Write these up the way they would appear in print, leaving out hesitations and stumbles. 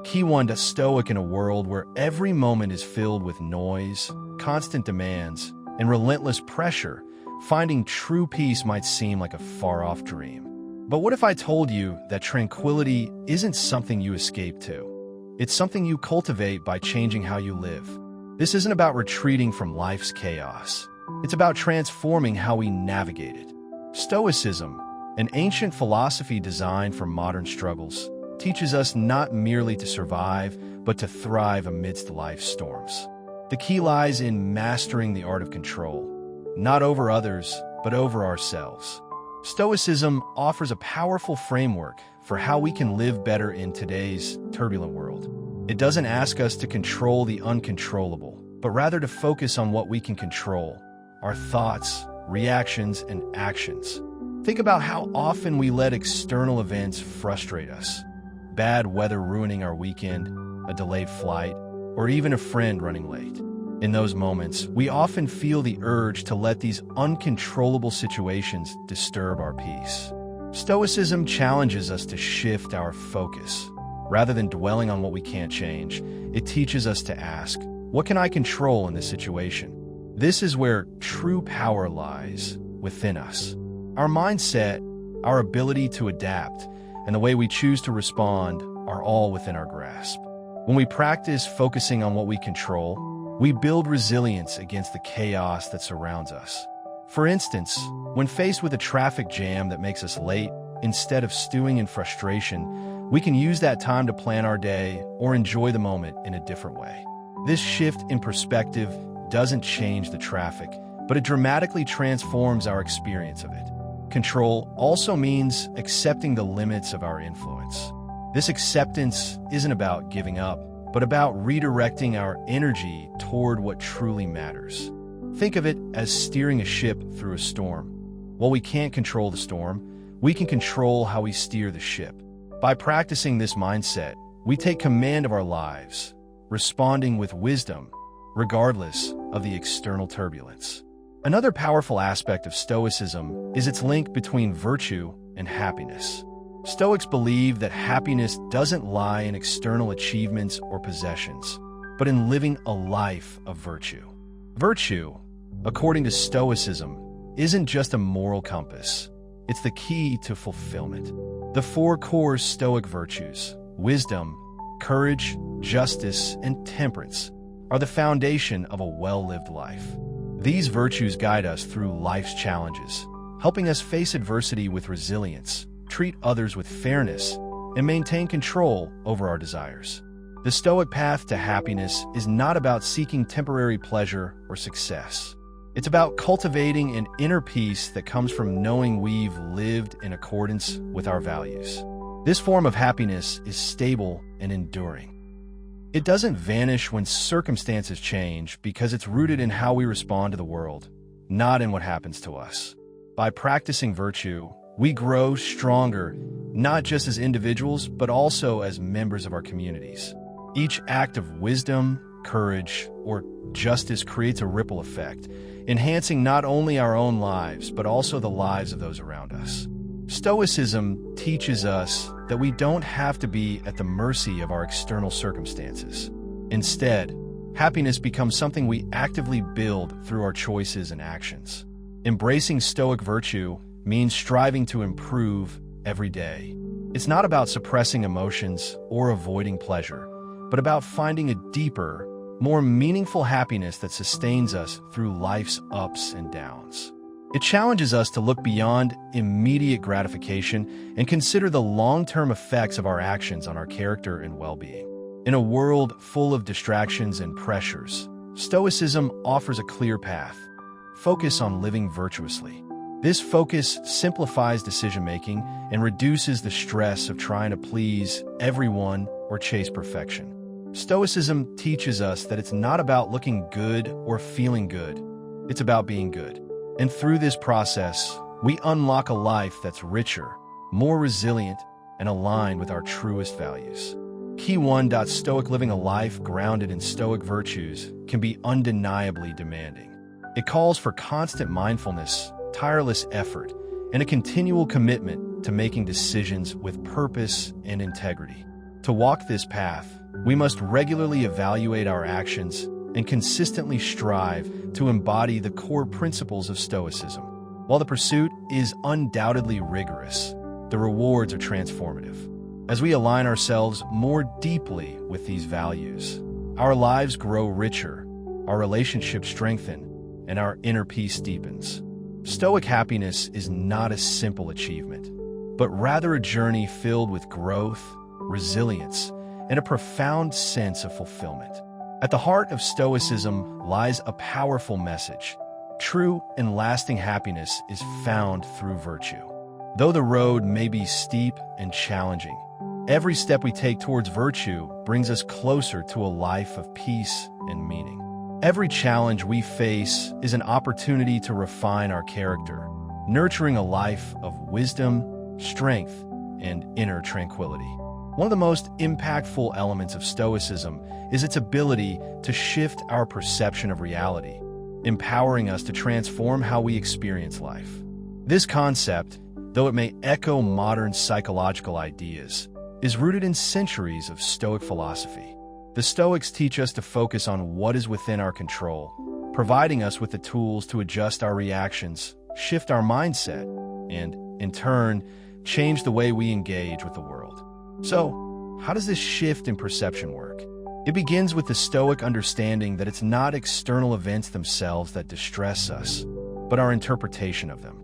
Key 1. Stoic in a world where every moment is filled with noise, constant demands, and relentless pressure, finding true peace might seem like a far-off dream. But what if I told you that tranquility isn't something you escape to? It's something you cultivate by changing how you live. This isn't about retreating from life's chaos. It's about transforming how we navigate it. Stoicism, an ancient philosophy designed for modern struggles, teaches us not merely to survive, but to thrive amidst life's storms. The key lies in mastering the art of control, not over others, but over ourselves. Stoicism offers a powerful framework for how we can live better in today's turbulent world. It doesn't ask us to control the uncontrollable, but rather to focus on what we can control: our thoughts, reactions, and actions. Think about how often we let external events frustrate us. Bad weather ruining our weekend, a delayed flight, or even a friend running late. In those moments, we often feel the urge to let these uncontrollable situations disturb our peace. Stoicism challenges us to shift our focus. Rather than dwelling on what we can't change, it teaches us to ask, what can I control in this situation? This is where true power lies, within us. Our mindset, our ability to adapt, and the way we choose to respond are all within our grasp. When we practice focusing on what we control, we build resilience against the chaos that surrounds us. For instance, when faced with a traffic jam that makes us late, instead of stewing in frustration, we can use that time to plan our day or enjoy the moment in a different way. This shift in perspective doesn't change the traffic, but it dramatically transforms our experience of it. Control also means accepting the limits of our influence. This acceptance isn't about giving up, but about redirecting our energy toward what truly matters. Think of it as steering a ship through a storm. While we can't control the storm, we can control how we steer the ship. By practicing this mindset, we take command of our lives, responding with wisdom, regardless of the external turbulence. Another powerful aspect of Stoicism is its link between virtue and happiness. Stoics believe that happiness doesn't lie in external achievements or possessions, but in living a life of virtue. Virtue, according to Stoicism, isn't just a moral compass. It's the key to fulfillment. The four core Stoic virtues, wisdom, courage, justice, and temperance, are the foundation of a well-lived life. These virtues guide us through life's challenges, helping us face adversity with resilience, treat others with fairness, and maintain control over our desires. The Stoic path to happiness is not about seeking temporary pleasure or success. It's about cultivating an inner peace that comes from knowing we've lived in accordance with our values. This form of happiness is stable and enduring. It doesn't vanish when circumstances change because it's rooted in how we respond to the world, not in what happens to us. By practicing virtue, we grow stronger, not just as individuals, but also as members of our communities. Each act of wisdom, courage, or justice creates a ripple effect, enhancing not only our own lives, but also the lives of those around us. Stoicism teaches us that we don't have to be at the mercy of our external circumstances. Instead, happiness becomes something we actively build through our choices and actions. Embracing Stoic virtue means striving to improve every day. It's not about suppressing emotions or avoiding pleasure, but about finding a deeper, more meaningful happiness that sustains us through life's ups and downs. It challenges us to look beyond immediate gratification and consider the long-term effects of our actions on our character and well-being. In a world full of distractions and pressures, Stoicism offers a clear path. Focus on living virtuously. This focus simplifies decision-making and reduces the stress of trying to please everyone or chase perfection. Stoicism teaches us that it's not about looking good or feeling good. It's about being good. And through this process, we unlock a life that's richer, more resilient, and aligned with our truest values. Key 1. Stoic living a life grounded in Stoic virtues can be undeniably demanding. It calls for constant mindfulness, tireless effort, and a continual commitment to making decisions with purpose and integrity. To walk this path, we must regularly evaluate our actions and consistently strive to embody the core principles of Stoicism. While the pursuit is undoubtedly rigorous, the rewards are transformative. As we align ourselves more deeply with these values, our lives grow richer, our relationships strengthen, and our inner peace deepens. Stoic happiness is not a simple achievement, but rather a journey filled with growth, resilience, and a profound sense of fulfillment. At the heart of Stoicism lies a powerful message. True and lasting happiness is found through virtue. Though the road may be steep and challenging, every step we take towards virtue brings us closer to a life of peace and meaning. Every challenge we face is an opportunity to refine our character, nurturing a life of wisdom, strength, and inner tranquility. One of the most impactful elements of Stoicism is its ability to shift our perception of reality, empowering us to transform how we experience life. This concept, though it may echo modern psychological ideas, is rooted in centuries of Stoic philosophy. The Stoics teach us to focus on what is within our control, providing us with the tools to adjust our reactions, shift our mindset, and, in turn, change the way we engage with the world. So, how does this shift in perception work? It begins with the Stoic understanding that it's not external events themselves that distress us, but our interpretation of them.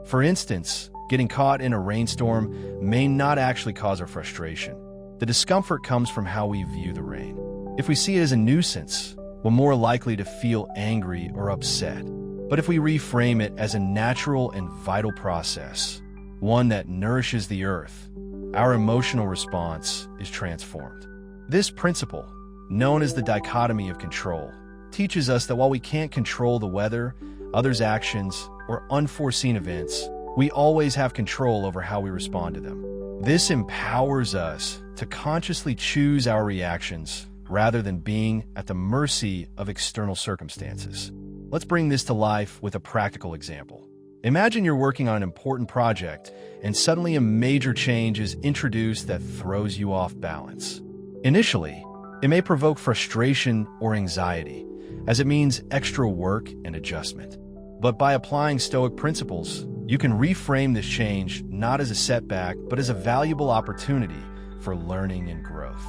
For instance, getting caught in a rainstorm may not actually cause our frustration. The discomfort comes from how we view the rain. If we see it as a nuisance, we're more likely to feel angry or upset. But if we reframe it as a natural and vital process, one that nourishes the earth, our emotional response is transformed. This principle, known as the dichotomy of control, teaches us that while we can't control the weather, others' actions, or unforeseen events, we always have control over how we respond to them. This empowers us to consciously choose our reactions rather than being at the mercy of external circumstances. Let's bring this to life with a practical example. Imagine you're working on an important project and suddenly a major change is introduced that throws you off balance. Initially, it may provoke frustration or anxiety, as it means extra work and adjustment. But by applying Stoic principles, you can reframe this change not as a setback, but as a valuable opportunity for learning and growth.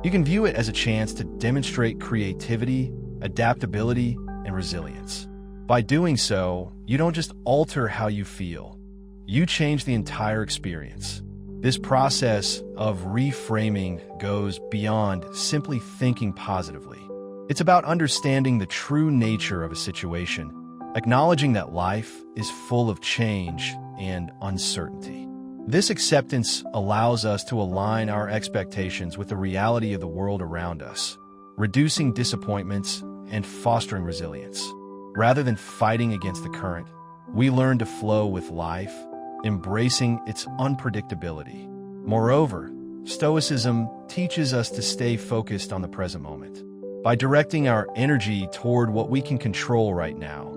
You can view it as a chance to demonstrate creativity, adaptability, and resilience. By doing so, you don't just alter how you feel, you change the entire experience. This process of reframing goes beyond simply thinking positively. It's about understanding the true nature of a situation, acknowledging that life is full of change and uncertainty. This acceptance allows us to align our expectations with the reality of the world around us, reducing disappointments and fostering resilience. Rather than fighting against the current, we learn to flow with life, embracing its unpredictability. Moreover, Stoicism teaches us to stay focused on the present moment. By directing our energy toward what we can control right now,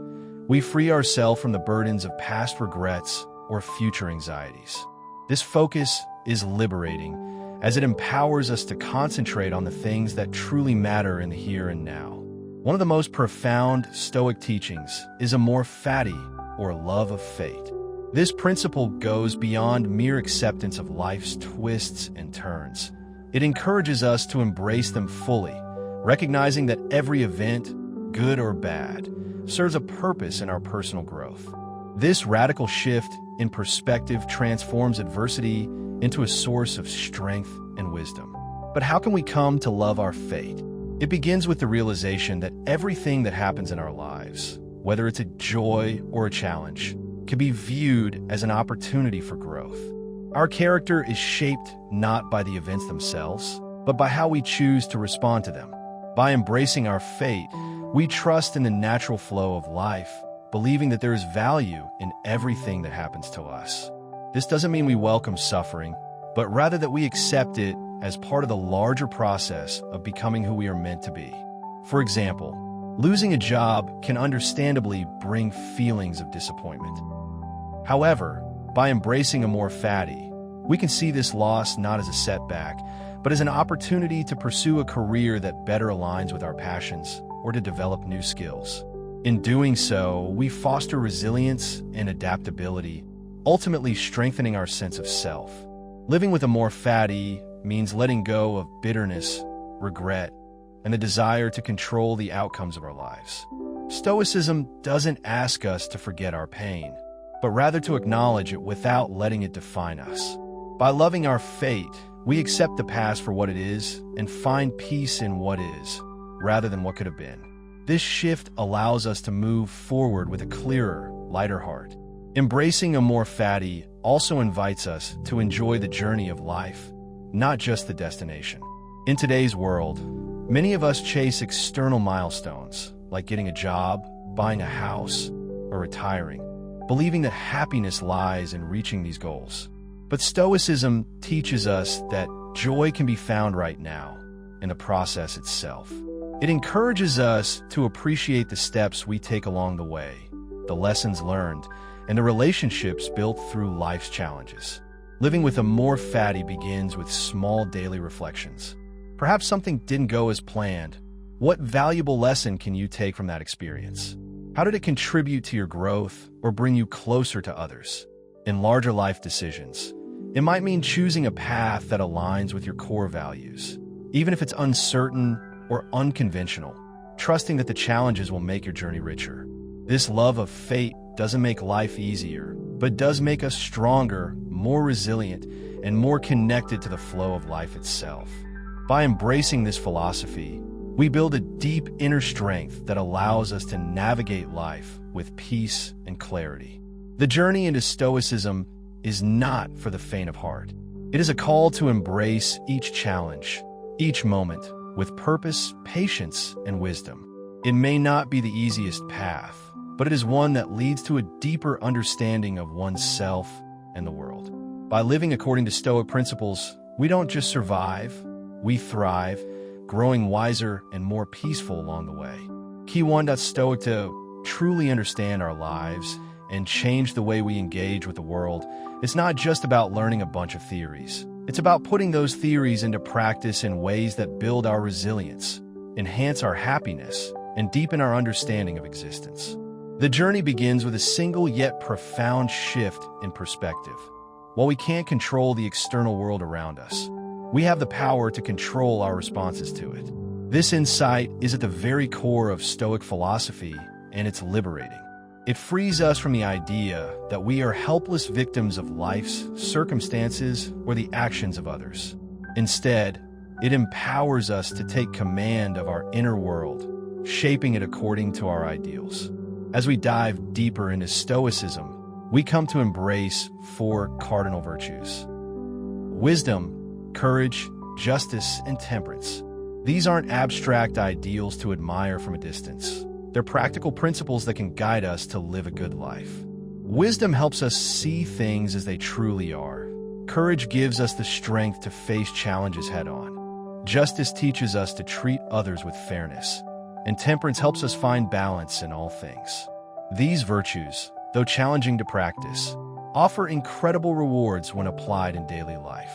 we free ourselves from the burdens of past regrets or future anxieties. This focus is liberating, as it empowers us to concentrate on the things that truly matter in the here and now. One of the most profound Stoic teachings is amor fati, or love of fate. This principle goes beyond mere acceptance of life's twists and turns. It encourages us to embrace them fully, recognizing that every event, good or bad, serves a purpose in our personal growth. This radical shift in perspective transforms adversity into a source of strength and wisdom. But how can we come to love our fate? It begins with the realization that everything that happens in our lives, whether it's a joy or a challenge, can be viewed as an opportunity for growth. Our character is shaped not by the events themselves, but by how we choose to respond to them. By embracing our fate, we trust in the natural flow of life, believing that there is value in everything that happens to us. This doesn't mean we welcome suffering, but rather that we accept it as part of the larger process of becoming who we are meant to be. For example, losing a job can understandably bring feelings of disappointment. However, by embracing amor fati, we can see this loss not as a setback, but as an opportunity to pursue a career that better aligns with our passions or to develop new skills. In doing so, we foster resilience and adaptability, ultimately strengthening our sense of self. Living with amor fati means letting go of bitterness, regret, and the desire to control the outcomes of our lives. Stoicism doesn't ask us to forget our pain, but rather to acknowledge it without letting it define us. By loving our fate, we accept the past for what it is and find peace in what is, rather than what could have been. This shift allows us to move forward with a clearer, lighter heart. Embracing amor fati also invites us to enjoy the journey of life, not just the destination. In today's world, many of us chase external milestones, like getting a job, buying a house, or retiring, believing that happiness lies in reaching these goals. But Stoicism teaches us that joy can be found right now, in the process itself. It encourages us to appreciate the steps we take along the way, the lessons learned, and the relationships built through life's challenges. Living with amor fati begins with small daily reflections. Perhaps something didn't go as planned. What valuable lesson can you take from that experience? How did it contribute to your growth or bring you closer to others? In larger life decisions, it might mean choosing a path that aligns with your core values, even if it's uncertain or unconventional, trusting that the challenges will make your journey richer. This love of fate doesn't make life easier, but does make us stronger, more resilient, and more connected to the flow of life itself. By embracing this philosophy, we build a deep inner strength that allows us to navigate life with peace and clarity. The journey into Stoicism is not for the faint of heart. It is a call to embrace each challenge, each moment, with purpose, patience, and wisdom. It may not be the easiest path, but it is one that leads to a deeper understanding of oneself and the world. By living according to Stoic principles, we don't just survive, we thrive, growing wiser and more peaceful along the way. Key 1. Stoic to truly understand our lives and change the way we engage with the world. It's not just about learning a bunch of theories. It's about putting those theories into practice in ways that build our resilience, enhance our happiness, and deepen our understanding of existence. The journey begins with a single yet profound shift in perspective. While we can't control the external world around us, we have the power to control our responses to it. This insight is at the very core of Stoic philosophy, and it's liberating. It frees us from the idea that we are helpless victims of life's circumstances or the actions of others. Instead, it empowers us to take command of our inner world, shaping it according to our ideals. As we dive deeper into Stoicism, we come to embrace 4 cardinal virtues: wisdom, courage, justice, and temperance. These aren't abstract ideals to admire from a distance. They're practical principles that can guide us to live a good life. Wisdom helps us see things as they truly are. Courage gives us the strength to face challenges head-on. Justice teaches us to treat others with fairness. And temperance helps us find balance in all things. These virtues, though challenging to practice, offer incredible rewards when applied in daily life.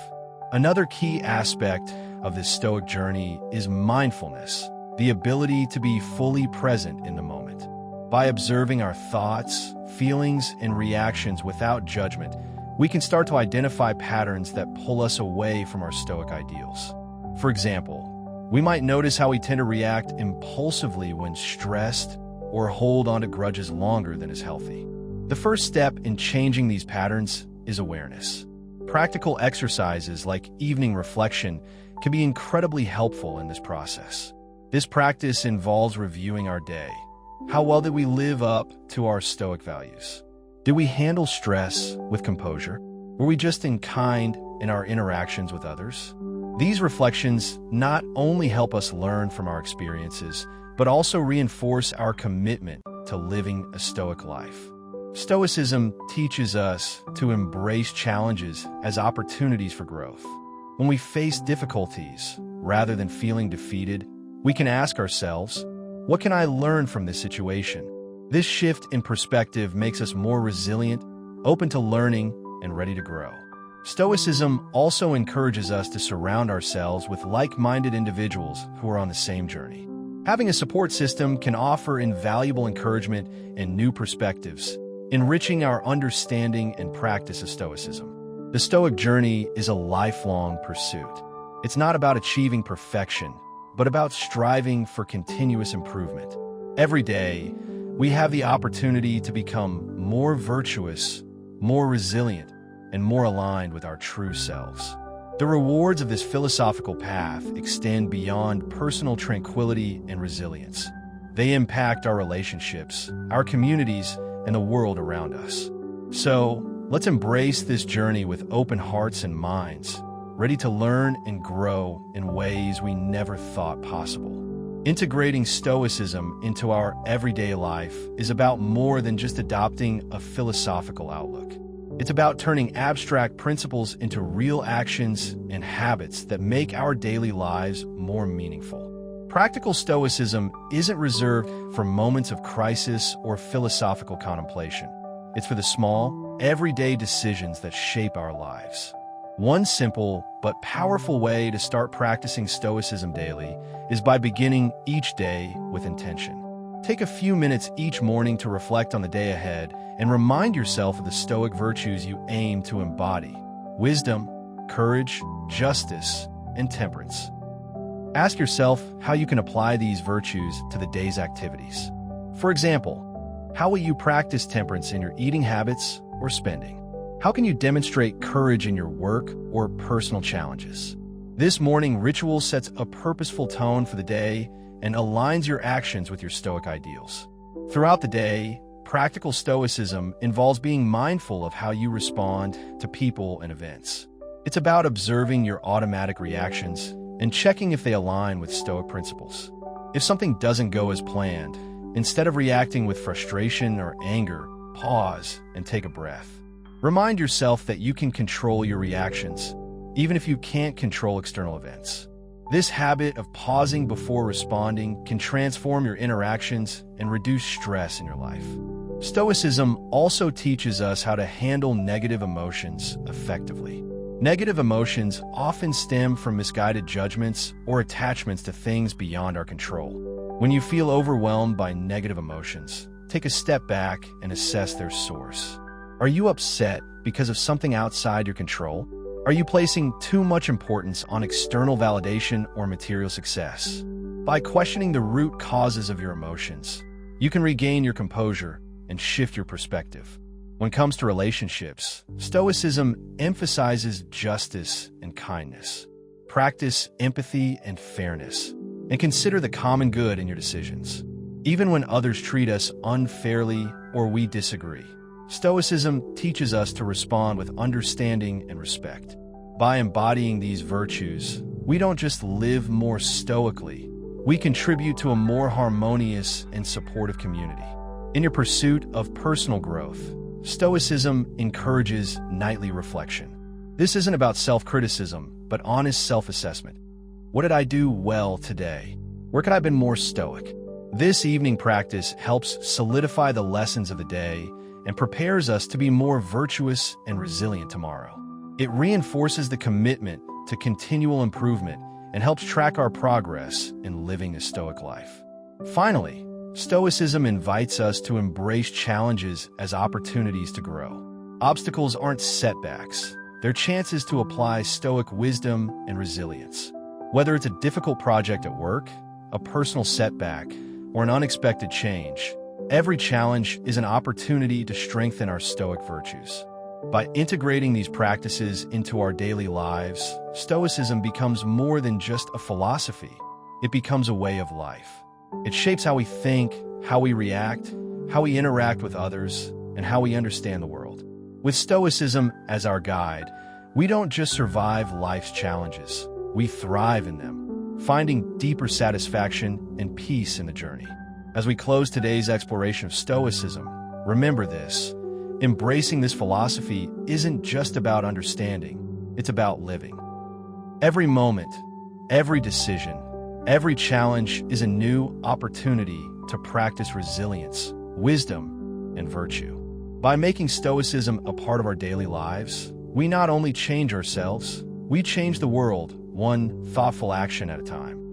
Another key aspect of this Stoic journey is mindfulness, the ability to be fully present in the moment. By observing our thoughts, feelings, and reactions without judgment, we can start to identify patterns that pull us away from our Stoic ideals. For example, we might notice how we tend to react impulsively when stressed or hold on to grudges longer than is healthy. The first step in changing these patterns is awareness. Practical exercises like evening reflection can be incredibly helpful in this process. This practice involves reviewing our day. How well did we live up to our Stoic values? Did we handle stress with composure? Were we just kind in our interactions with others? These reflections not only help us learn from our experiences, but also reinforce our commitment to living a Stoic life. Stoicism teaches us to embrace challenges as opportunities for growth. When we face difficulties, rather than feeling defeated, we can ask ourselves, what can I learn from this situation? This shift in perspective makes us more resilient, open to learning, and ready to grow. Stoicism also encourages us to surround ourselves with like-minded individuals who are on the same journey. Having a support system can offer invaluable encouragement and new perspectives, enriching our understanding and practice of Stoicism. The Stoic journey is a lifelong pursuit. It's not about achieving perfection, but about striving for continuous improvement. Every day, we have the opportunity to become more virtuous, more resilient, and more aligned with our true selves. The rewards of this philosophical path extend beyond personal tranquility and resilience. They impact our relationships, our communities, and the world around us. So, let's embrace this journey with open hearts and minds, ready to learn and grow in ways we never thought possible. Integrating Stoicism into our everyday life is about more than just adopting a philosophical outlook. It's about turning abstract principles into real actions and habits that make our daily lives more meaningful. Practical Stoicism isn't reserved for moments of crisis or philosophical contemplation. It's for the small, everyday decisions that shape our lives. One simple but powerful way to start practicing Stoicism daily is by beginning each day with intention. Take a few minutes each morning to reflect on the day ahead and remind yourself of the Stoic virtues you aim to embody: wisdom, courage, justice, and temperance. Ask yourself how you can apply these virtues to the day's activities. For example, how will you practice temperance in your eating habits or spending? How can you demonstrate courage in your work or personal challenges? This morning ritual sets a purposeful tone for the day and aligns your actions with your Stoic ideals. Throughout the day, practical Stoicism involves being mindful of how you respond to people and events. It's about observing your automatic reactions and checking if they align with Stoic principles. If something doesn't go as planned, instead of reacting with frustration or anger, pause and take a breath. Remind yourself that you can control your reactions, even if you can't control external events. This habit of pausing before responding can transform your interactions and reduce stress in your life. Stoicism also teaches us how to handle negative emotions effectively. Negative emotions often stem from misguided judgments or attachments to things beyond our control. When you feel overwhelmed by negative emotions, take a step back and assess their source. Are you upset because of something outside your control? Are you placing too much importance on external validation or material success? By questioning the root causes of your emotions, you can regain your composure and shift your perspective. When it comes to relationships, Stoicism emphasizes justice and kindness. Practice empathy and fairness, and consider the common good in your decisions. Even when others treat us unfairly or we disagree, Stoicism teaches us to respond with understanding and respect. By embodying these virtues, we don't just live more stoically, we contribute to a more harmonious and supportive community. In your pursuit of personal growth, Stoicism encourages nightly reflection. This isn't about self-criticism, but honest self-assessment. What did I do well today? Where could I have been more stoic? This evening practice helps solidify the lessons of the day and prepares us to be more virtuous and resilient tomorrow. It reinforces the commitment to continual improvement and helps track our progress in living a Stoic life. Finally, Stoicism invites us to embrace challenges as opportunities to grow. Obstacles aren't setbacks, they're chances to apply Stoic wisdom and resilience. Whether it's a difficult project at work, a personal setback, or an unexpected change, every challenge is an opportunity to strengthen our Stoic virtues. By integrating these practices into our daily lives, Stoicism becomes more than just a philosophy. It becomes a way of life. It shapes how we think, how we react, how we interact with others, and how we understand the world. With Stoicism as our guide, we don't just survive life's challenges, we thrive in them, finding deeper satisfaction and peace in the journey. As we close today's exploration of Stoicism, remember this: embracing this philosophy isn't just about understanding, it's about living. Every moment, every decision, every challenge is a new opportunity to practice resilience, wisdom, and virtue. By making Stoicism a part of our daily lives, We not only change ourselves, we change the world, one thoughtful action at a time.